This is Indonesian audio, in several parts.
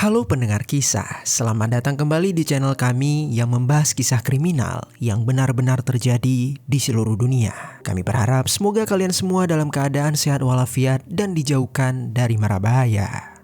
Halo pendengar kisah, selamat datang kembali di channel kami yang membahas kisah kriminal yang benar-benar terjadi di seluruh dunia. Kami berharap semoga kalian semua dalam keadaan sehat walafiat dan dijauhkan dari mara bahaya.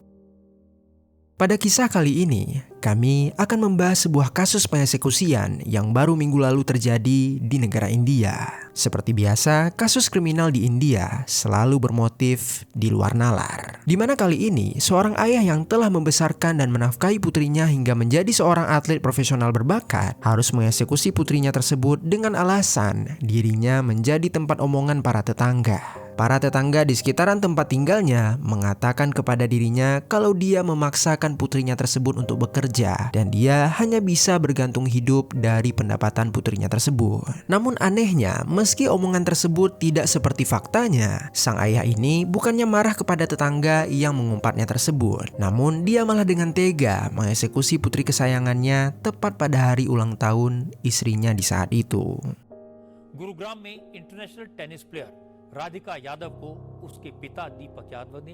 Pada kisah kali ini, kami akan membahas sebuah kasus pengeksekusian yang baru minggu lalu terjadi di negara India. Seperti biasa, kasus kriminal di India selalu bermotif di luar nalar. Di mana kali ini, seorang ayah yang telah membesarkan dan menafkahi putrinya hingga menjadi seorang atlet profesional berbakat harus mengeksekusi putrinya tersebut dengan alasan dirinya menjadi tempat omongan para tetangga. Para tetangga di sekitaran tempat tinggalnya mengatakan kepada dirinya kalau dia memaksakan putrinya tersebut untuk bekerja dan dia hanya bisa bergantung hidup dari pendapatan putrinya tersebut. Namun anehnya, meski omongan tersebut tidak seperti faktanya, sang ayah ini bukannya marah kepada tetangga yang mengumpatnya tersebut. Namun dia malah dengan tega mengeksekusi putri kesayangannya tepat pada hari ulang tahun istrinya di saat itu. Gurugram में international tennis player Radhika यादव को उसके पिता दीपक यादव ने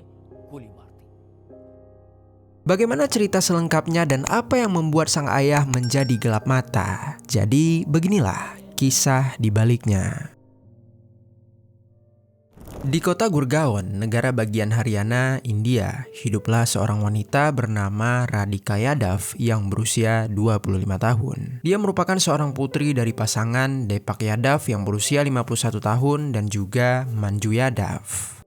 गोली मार दी. Bagaimana cerita selengkapnya dan apa yang membuat sang ayah menjadi gelap mata? Jadi beginilah kisah di baliknya. Di kota Gurgaon, negara bagian Haryana, India, hiduplah seorang wanita bernama Radhika Yadav yang berusia 25 tahun. Dia merupakan seorang putri dari pasangan Deepak Yadav yang berusia 51 tahun dan juga Manju Yadav.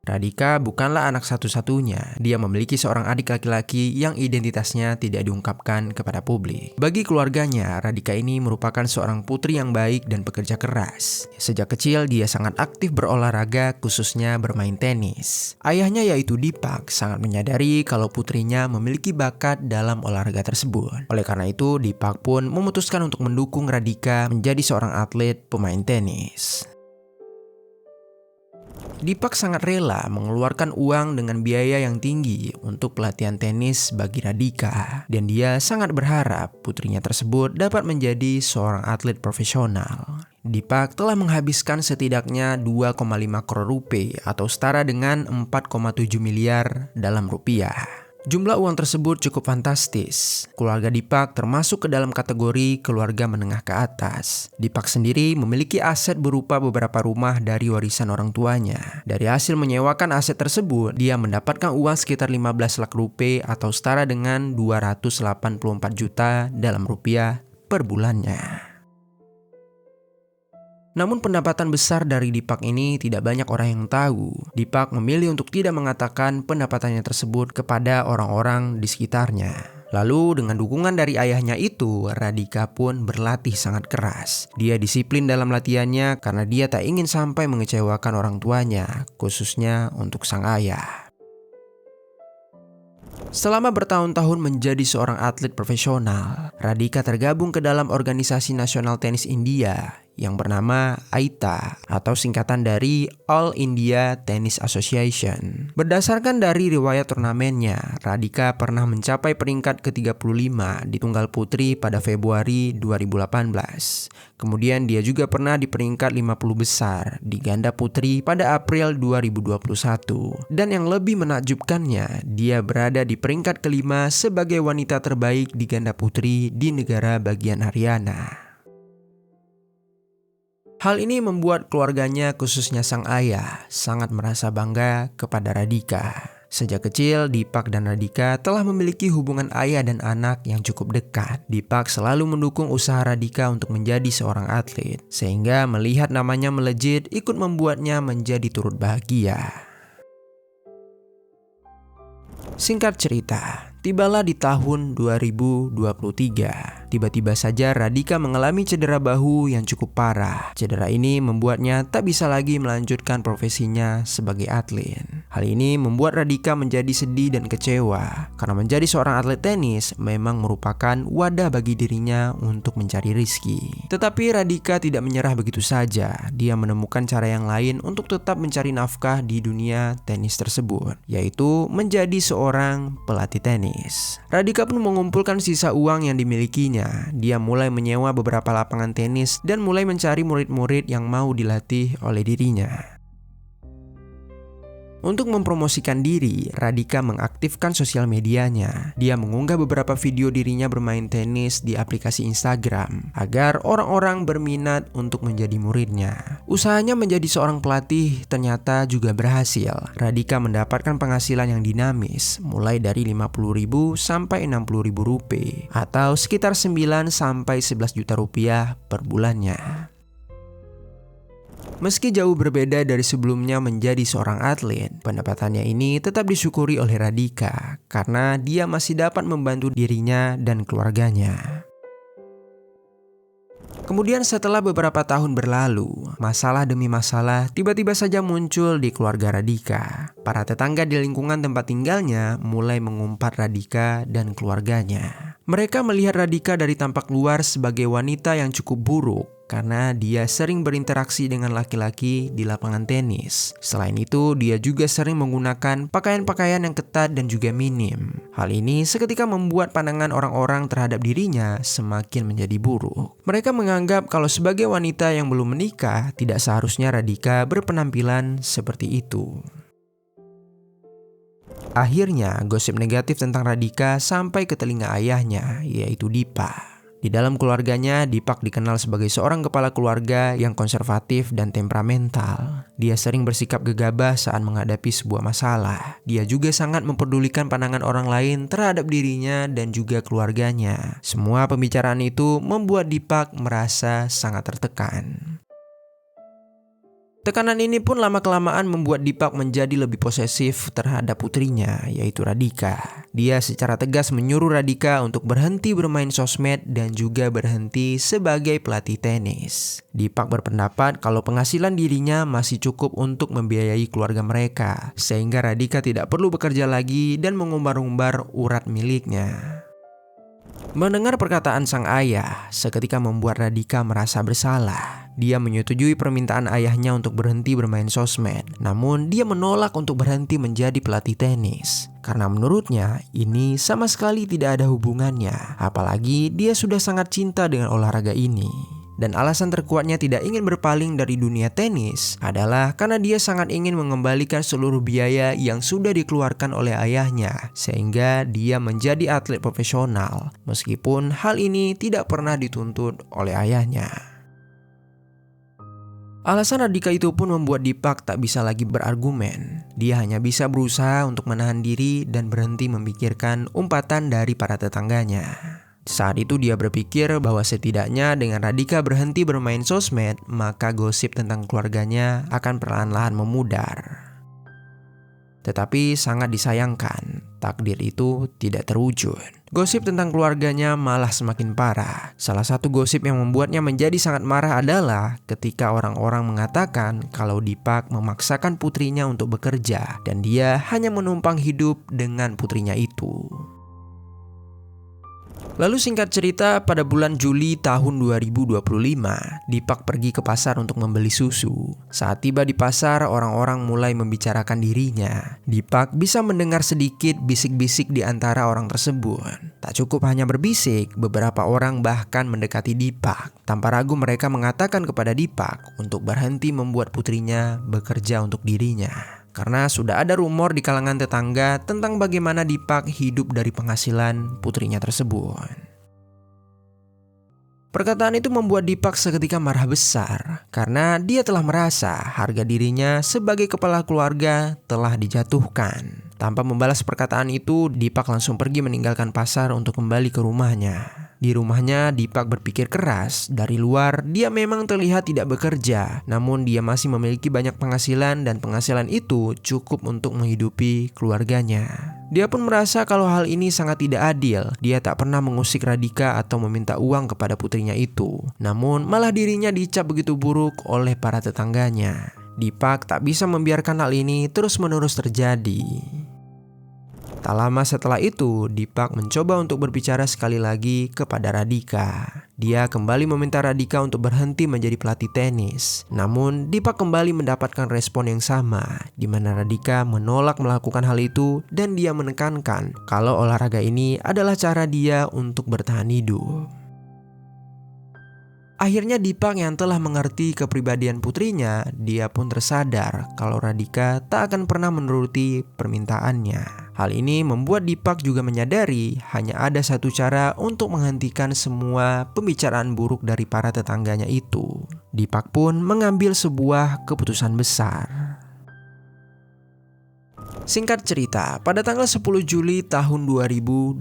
Radhika bukanlah anak satu-satunya. Dia memiliki seorang adik laki-laki yang identitasnya tidak diungkapkan kepada publik. Bagi keluarganya, Radhika ini merupakan seorang putri yang baik dan pekerja keras. Sejak kecil, dia sangat aktif berolahraga, khususnya bermain tenis. Ayahnya yaitu Deepak sangat menyadari kalau putrinya memiliki bakat dalam olahraga tersebut. Oleh karena itu, Deepak pun memutuskan untuk mendukung Radhika menjadi seorang atlet pemain tenis. Deepak sangat rela mengeluarkan uang dengan biaya yang tinggi untuk pelatihan tenis bagi Radhika. Dan dia sangat berharap putrinya tersebut dapat menjadi seorang atlet profesional. Deepak telah menghabiskan setidaknya 2,5 crore rupiah atau setara dengan 4,7 miliar dalam rupiah. Jumlah uang tersebut cukup fantastis. Keluarga Deepak termasuk ke dalam kategori keluarga menengah ke atas. Deepak sendiri memiliki aset berupa beberapa rumah dari warisan orang tuanya. Dari hasil menyewakan aset tersebut, dia mendapatkan uang sekitar 15 lakh rupiah atau setara dengan 284 juta dalam rupiah per bulannya. Namun pendapatan besar dari Deepak ini tidak banyak orang yang tahu. Deepak memilih untuk tidak mengatakan pendapatannya tersebut kepada orang-orang di sekitarnya. Lalu dengan dukungan dari ayahnya itu, Radhika pun berlatih sangat keras. Dia disiplin dalam latihannya karena dia tak ingin sampai mengecewakan orang tuanya, khususnya untuk sang ayah. Selama bertahun-tahun menjadi seorang atlet profesional, Radhika tergabung ke dalam organisasi nasional tenis India yang bernama AITA atau singkatan dari All India Tennis Association. Berdasarkan dari riwayat turnamennya, Radhika pernah mencapai peringkat ke-35 di tunggal putri pada Februari 2018. Kemudian dia juga pernah di peringkat 50 besar di ganda putri pada April 2021. Dan yang lebih menakjubkannya, dia berada di peringkat kelima sebagai wanita terbaik di ganda putri di negara bagian Haryana. Hal ini membuat keluarganya, khususnya sang ayah, sangat merasa bangga kepada Radhika. Sejak kecil, Deepak dan Radhika telah memiliki hubungan ayah dan anak yang cukup dekat. Deepak selalu mendukung usaha Radhika untuk menjadi seorang atlet, sehingga melihat namanya melejit ikut membuatnya menjadi turut bahagia. Singkat cerita, tibalah di tahun 2023. Tiba-tiba saja Radhika mengalami cedera bahu yang cukup parah. Cedera ini membuatnya tak bisa lagi melanjutkan profesinya sebagai atlet. Hal ini membuat Radhika menjadi sedih dan kecewa karena menjadi seorang atlet tenis memang merupakan wadah bagi dirinya untuk mencari rezeki. Tetapi Radhika tidak menyerah begitu saja. Dia menemukan cara yang lain untuk tetap mencari nafkah di dunia tenis tersebut, yaitu menjadi seorang pelatih tenis. Radhika pun mengumpulkan sisa uang yang dimilikinya. Dia mulai menyewa beberapa lapangan tenis dan mulai mencari murid-murid yang mau dilatih oleh dirinya. Untuk mempromosikan diri, Radhika mengaktifkan sosial medianya. Dia mengunggah beberapa video dirinya bermain tenis di aplikasi Instagram agar orang-orang berminat untuk menjadi muridnya. Usahanya menjadi seorang pelatih ternyata juga berhasil. Radhika mendapatkan penghasilan yang dinamis, mulai dari 50.000 sampai 60.000 rupiah atau sekitar 9 sampai 11 juta rupiah per bulannya. Meski jauh berbeda dari sebelumnya menjadi seorang atlet, pendapatannya ini tetap disyukuri oleh Radhika karena dia masih dapat membantu dirinya dan keluarganya. Kemudian setelah beberapa tahun berlalu, masalah demi masalah tiba-tiba saja muncul di keluarga Radhika. Para tetangga di lingkungan tempat tinggalnya mulai mengumpat Radhika dan keluarganya. Mereka melihat Radhika dari tampak luar sebagai wanita yang cukup buruk karena dia sering berinteraksi dengan laki-laki di lapangan tenis. Selain itu, dia juga sering menggunakan pakaian-pakaian yang ketat dan juga minim. Hal ini seketika membuat pandangan orang-orang terhadap dirinya semakin menjadi buruk. Mereka menganggap kalau sebagai wanita yang belum menikah, tidak seharusnya Radhika berpenampilan seperti itu. Akhirnya, gosip negatif tentang Radhika sampai ke telinga ayahnya, yaitu Dipak. Di dalam keluarganya, Dipak dikenal sebagai seorang kepala keluarga yang konservatif dan temperamental. Dia sering bersikap gegabah saat menghadapi sebuah masalah. Dia juga sangat memperdulikan pandangan orang lain terhadap dirinya dan juga keluarganya. Semua pembicaraan itu membuat Dipak merasa sangat tertekan. Tekanan ini pun lama-kelamaan membuat Dipak menjadi lebih posesif terhadap putrinya, yaitu Radhika. Dia secara tegas menyuruh Radhika untuk berhenti bermain sosmed dan juga berhenti sebagai pelatih tenis. Dipak berpendapat kalau penghasilan dirinya masih cukup untuk membiayai keluarga mereka, sehingga Radhika tidak perlu bekerja lagi dan mengumbar-umbar urat miliknya. Mendengar perkataan sang ayah, seketika membuat Radhika merasa bersalah. Dia menyetujui permintaan ayahnya untuk berhenti bermain sosmed. Namun dia menolak untuk berhenti menjadi pelatih tenis. Karena menurutnya ini sama sekali tidak ada hubungannya. Apalagi dia sudah sangat cinta dengan olahraga ini. Dan alasan terkuatnya tidak ingin berpaling dari dunia tenis adalah karena dia sangat ingin mengembalikan seluruh biaya yang sudah dikeluarkan oleh ayahnya. Sehingga dia menjadi atlet profesional. Meskipun hal ini tidak pernah dituntut oleh ayahnya. Alasan Radhika itu pun membuat Dipak tak bisa lagi berargumen. Dia hanya bisa berusaha untuk menahan diri dan berhenti memikirkan umpatan dari para tetangganya. Saat itu dia berpikir bahwa setidaknya dengan Radhika berhenti bermain sosmed, maka gosip tentang keluarganya akan perlahan-lahan memudar. Tetapi sangat disayangkan, takdir itu tidak terwujud. Gosip tentang keluarganya malah semakin parah. Salah satu gosip yang membuatnya menjadi sangat marah adalah ketika orang-orang mengatakan kalau Dipak memaksakan putrinya untuk bekerja dan dia hanya menumpang hidup dengan putrinya itu. Lalu singkat cerita, pada bulan Juli tahun 2025, Dipak pergi ke pasar untuk membeli susu. Saat tiba di pasar, orang-orang mulai membicarakan dirinya. Dipak bisa mendengar sedikit bisik-bisik di antara orang tersebut. Tak cukup hanya berbisik, beberapa orang bahkan mendekati Dipak. Tanpa ragu mereka mengatakan kepada Dipak untuk berhenti membuat putrinya bekerja untuk dirinya. Karena sudah ada rumor di kalangan tetangga tentang bagaimana Dipak hidup dari penghasilan putrinya tersebut. Perkataan itu membuat Dipak seketika marah besar karena dia telah merasa harga dirinya sebagai kepala keluarga telah dijatuhkan. Tanpa membalas perkataan itu, Dipak langsung pergi meninggalkan pasar untuk kembali ke rumahnya. Di rumahnya, Dipak berpikir keras. Dari luar, dia memang terlihat tidak bekerja, namun dia masih memiliki banyak penghasilan dan penghasilan itu cukup untuk menghidupi keluarganya. Dia pun merasa kalau hal ini sangat tidak adil. Dia tak pernah mengusik Radhika atau meminta uang kepada putrinya itu. Namun malah dirinya dicap begitu buruk oleh para tetangganya. Dipak tak bisa membiarkan hal ini terus-menerus terjadi. Tak lama setelah itu, Dipak mencoba untuk berbicara sekali lagi kepada Radhika. Dia kembali meminta Radhika untuk berhenti menjadi pelatih tenis. Namun, Dipak kembali mendapatkan respon yang sama, di mana Radhika menolak melakukan hal itu dan dia menekankan kalau olahraga ini adalah cara dia untuk bertahan hidup. Akhirnya Deepak yang telah mengerti kepribadian putrinya, dia pun tersadar kalau Radhika tak akan pernah menuruti permintaannya. Hal ini membuat Deepak juga menyadari hanya ada satu cara untuk menghentikan semua pembicaraan buruk dari para tetangganya itu. Deepak pun mengambil sebuah keputusan besar. Singkat cerita, pada tanggal 10 Juli tahun 2025,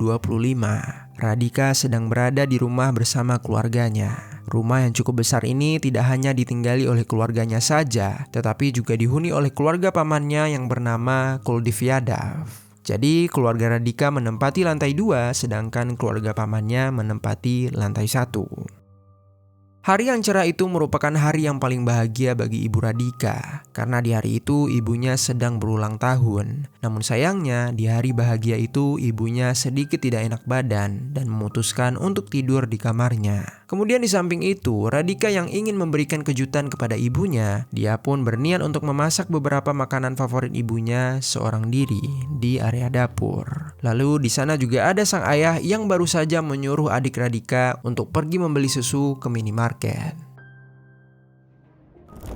Radhika sedang berada di rumah bersama keluarganya. Rumah yang cukup besar ini tidak hanya ditinggali oleh keluarganya saja, tetapi juga dihuni oleh keluarga pamannya yang bernama Kuldeep Yadav. Jadi keluarga Radhika menempati lantai 2, sedangkan keluarga pamannya menempati lantai 1. Hari yang cerah itu merupakan hari yang paling bahagia bagi ibu Radhika, karena di hari itu ibunya sedang berulang tahun. Namun sayangnya di hari bahagia itu ibunya sedikit tidak enak badan dan memutuskan untuk tidur di kamarnya. Kemudian di samping itu, Radhika yang ingin memberikan kejutan kepada ibunya, dia pun berniat untuk memasak beberapa makanan favorit ibunya seorang diri di area dapur. Lalu di sana juga ada sang ayah yang baru saja menyuruh adik Radhika untuk pergi membeli susu ke minimarket.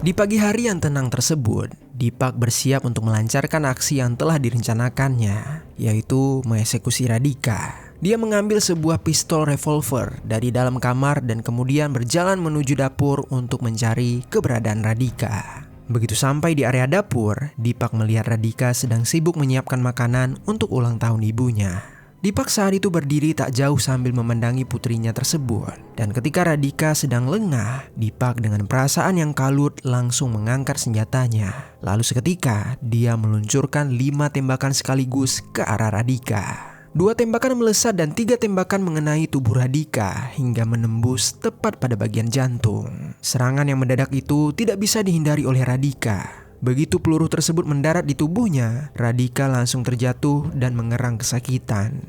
Di pagi hari yang tenang tersebut, Deepak bersiap untuk melancarkan aksi yang telah direncanakannya, yaitu mengeksekusi Radhika. Dia mengambil sebuah pistol revolver dari dalam kamar dan kemudian berjalan menuju dapur untuk mencari keberadaan Radhika. Begitu sampai di area dapur, Deepak melihat Radhika sedang sibuk menyiapkan makanan untuk ulang tahun ibunya. Deepak saat itu berdiri tak jauh sambil memandangi putrinya tersebut. Dan ketika Radhika sedang lengah, Deepak dengan perasaan yang kalut langsung mengangkat senjatanya. Lalu seketika, dia meluncurkan 5 tembakan sekaligus ke arah Radhika. 2 tembakan melesat dan 3 tembakan mengenai tubuh Radhika hingga menembus tepat pada bagian jantung. Serangan yang mendadak itu tidak bisa dihindari oleh Radhika. Begitu peluru tersebut mendarat di tubuhnya, Radhika langsung terjatuh dan mengerang kesakitan.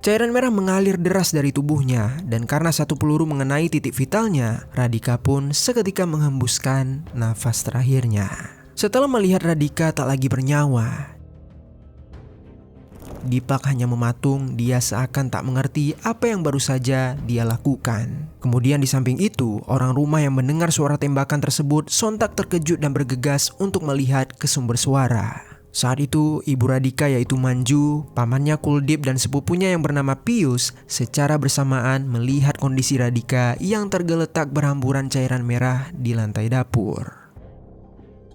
Cairan merah mengalir deras dari tubuhnya dan karena satu peluru mengenai titik vitalnya, Radhika pun seketika menghembuskan nafas terakhirnya. Setelah melihat Radhika tak lagi bernyawa, Deepak hanya mematung, dia seakan tak mengerti apa yang baru saja dia lakukan. Kemudian di samping itu, orang rumah yang mendengar suara tembakan tersebut sontak terkejut dan bergegas untuk melihat ke sumber suara. Saat itu, ibu Radhika yaitu Manju, pamannya Kuldeep dan sepupunya yang bernama Pius secara bersamaan melihat kondisi Radhika yang tergeletak berhamburan cairan merah di lantai dapur.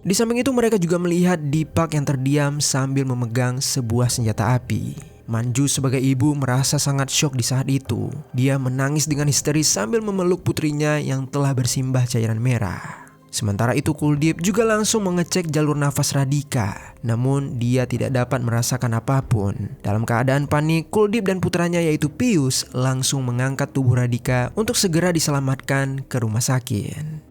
Di samping itu mereka juga melihat Deepak yang terdiam sambil memegang sebuah senjata api. Manju sebagai ibu merasa sangat syok di saat itu. Dia menangis dengan histeris sambil memeluk putrinya yang telah bersimbah cairan merah. Sementara itu Kuldeep juga langsung mengecek jalur nafas Radhika. Namun dia tidak dapat merasakan apapun. Dalam keadaan panik, Kuldeep dan putranya yaitu Pius langsung mengangkat tubuh Radhika untuk segera diselamatkan ke rumah sakit.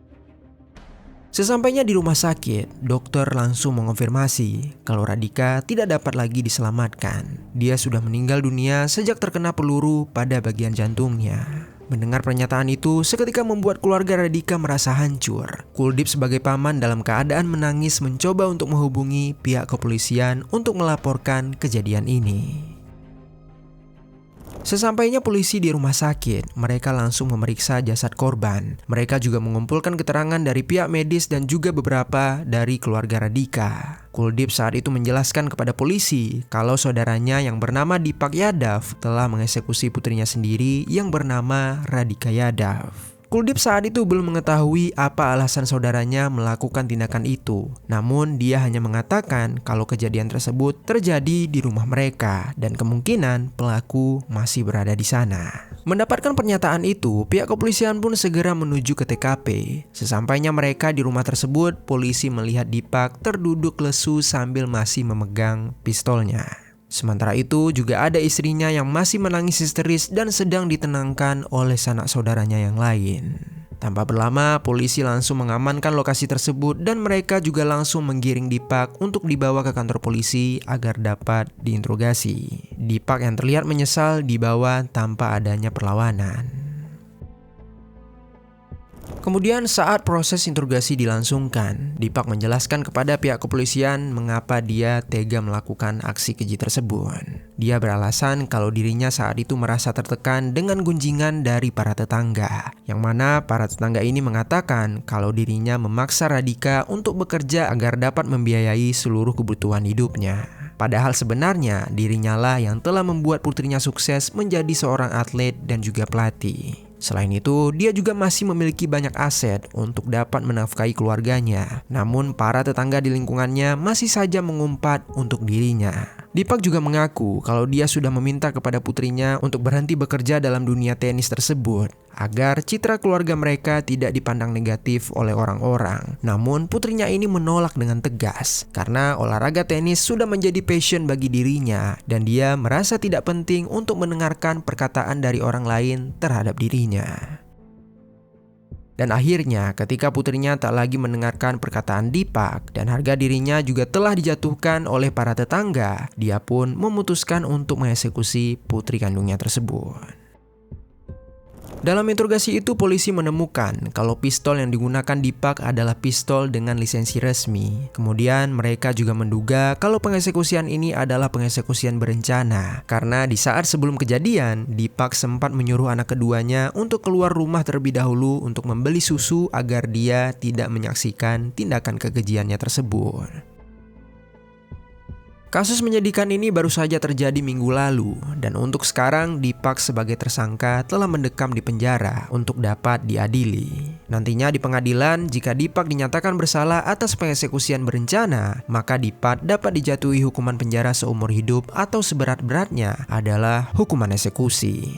Sesampainya di rumah sakit, dokter langsung mengonfirmasi kalau Radhika tidak dapat lagi diselamatkan. Dia sudah meninggal dunia sejak terkena peluru pada bagian jantungnya. Mendengar pernyataan itu seketika membuat keluarga Radhika merasa hancur. Kuldeep sebagai paman dalam keadaan menangis mencoba untuk menghubungi pihak kepolisian untuk melaporkan kejadian ini. Sesampainya polisi di rumah sakit, mereka langsung memeriksa jasad korban. Mereka juga mengumpulkan keterangan dari pihak medis dan juga beberapa dari keluarga Radhika. Kuldeep saat itu menjelaskan kepada polisi kalau saudaranya yang bernama Deepak Yadav telah mengeksekusi putrinya sendiri yang bernama Radhika Yadav. Kuldeep saat itu belum mengetahui apa alasan saudaranya melakukan tindakan itu. Namun dia hanya mengatakan kalau kejadian tersebut terjadi di rumah mereka dan kemungkinan pelaku masih berada di sana. Mendapatkan pernyataan itu, pihak kepolisian pun segera menuju ke TKP. Sesampainya mereka di rumah tersebut, polisi melihat Deepak terduduk lesu sambil masih memegang pistolnya. Sementara itu juga ada istrinya yang masih menangis histeris dan sedang ditenangkan oleh sanak saudaranya yang lain. Tanpa berlama, polisi langsung mengamankan lokasi tersebut dan mereka juga langsung menggiring Deepak untuk dibawa ke kantor polisi agar dapat diinterogasi. Deepak yang terlihat menyesal dibawa tanpa adanya perlawanan. Kemudian saat proses interogasi dilangsungkan, Deepak menjelaskan kepada pihak kepolisian mengapa dia tega melakukan aksi keji tersebut. Dia beralasan kalau dirinya saat itu merasa tertekan dengan gunjingan dari para tetangga, yang mana para tetangga ini mengatakan kalau dirinya memaksa Radhika untuk bekerja agar dapat membiayai seluruh kebutuhan hidupnya. Padahal sebenarnya dirinya lah yang telah membuat putrinya sukses menjadi seorang atlet dan juga pelatih. Selain itu, dia juga masih memiliki banyak aset untuk dapat menafkahi keluarganya. Namun, para tetangga di lingkungannya masih saja mengumpat untuk dirinya. Deepak juga mengaku kalau dia sudah meminta kepada putrinya untuk berhenti bekerja dalam dunia tenis tersebut, agar citra keluarga mereka tidak dipandang negatif oleh orang-orang. Namun, putrinya ini menolak dengan tegas, karena olahraga tenis sudah menjadi passion bagi dirinya, dan dia merasa tidak penting untuk mendengarkan perkataan dari orang lain terhadap dirinya. Dan akhirnya ketika putrinya tak lagi mendengarkan perkataan Deepak dan harga dirinya juga telah dijatuhkan oleh para tetangga, dia pun memutuskan untuk mengeksekusi putri kandungnya tersebut. Dalam interogasi itu polisi menemukan kalau pistol yang digunakan Deepak adalah pistol dengan lisensi resmi. Kemudian mereka juga menduga kalau pengeksekusian ini adalah pengeksekusian berencana, karena di saat sebelum kejadian Deepak sempat menyuruh anak keduanya untuk keluar rumah terlebih dahulu untuk membeli susu agar dia tidak menyaksikan tindakan kekejiannya tersebut. Kasus menyedihkan ini baru saja terjadi minggu lalu, dan untuk sekarang Deepak sebagai tersangka telah mendekam di penjara untuk dapat diadili. Nantinya di pengadilan, jika Deepak dinyatakan bersalah atas pengeksekusian berencana, maka Deepak dapat dijatuhi hukuman penjara seumur hidup atau seberat-beratnya adalah hukuman eksekusi.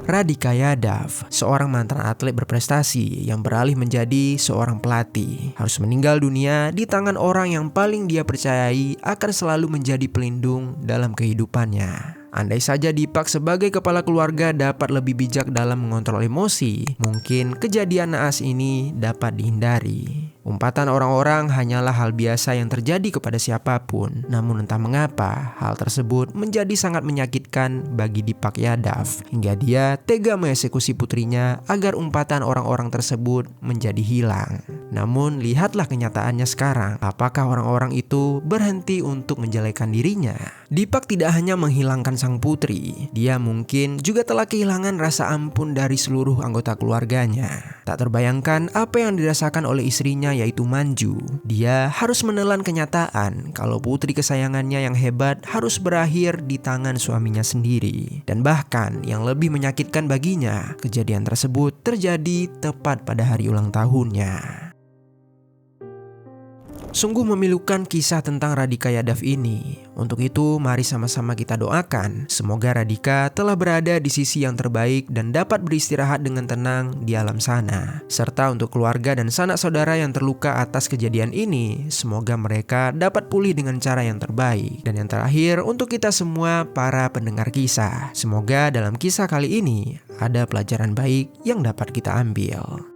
Radhika Yadav, seorang mantan atlet berprestasi yang beralih menjadi seorang pelatih, harus meninggal dunia di tangan orang yang paling dia percayai akan selalu menjadi pelindung dalam kehidupannya. Andai saja Deepak sebagai kepala keluarga dapat lebih bijak dalam mengontrol emosi, mungkin kejadian naas ini dapat dihindari. Umpatan orang-orang hanyalah hal biasa yang terjadi kepada siapapun. Namun entah mengapa, hal tersebut menjadi sangat menyakitkan bagi Deepak Yadav, hingga dia tega mengeksekusi putrinya agar umpatan orang-orang tersebut menjadi hilang. Namun lihatlah kenyataannya sekarang, apakah orang-orang itu berhenti untuk menjelekan dirinya? Deepak tidak hanya menghilangkan sang putri, dia mungkin juga telah kehilangan rasa ampun dari seluruh anggota keluarganya. Tak terbayangkan apa yang dirasakan oleh istrinya yaitu Manju. Dia harus menelan kenyataan kalau putri kesayangannya yang hebat harus berakhir di tangan suaminya sendiri. Dan bahkan yang lebih menyakitkan baginya, kejadian tersebut terjadi tepat pada hari ulang tahunnya. Sungguh memilukan kisah tentang Radhika Yadav ini. Untuk itu, mari sama-sama kita doakan semoga Radhika telah berada di sisi yang terbaik dan dapat beristirahat dengan tenang di alam sana. Serta untuk keluarga dan sanak saudara yang terluka atas kejadian ini, semoga mereka dapat pulih dengan cara yang terbaik. Dan yang terakhir, untuk kita semua para pendengar kisah, semoga dalam kisah kali ini ada pelajaran baik yang dapat kita ambil.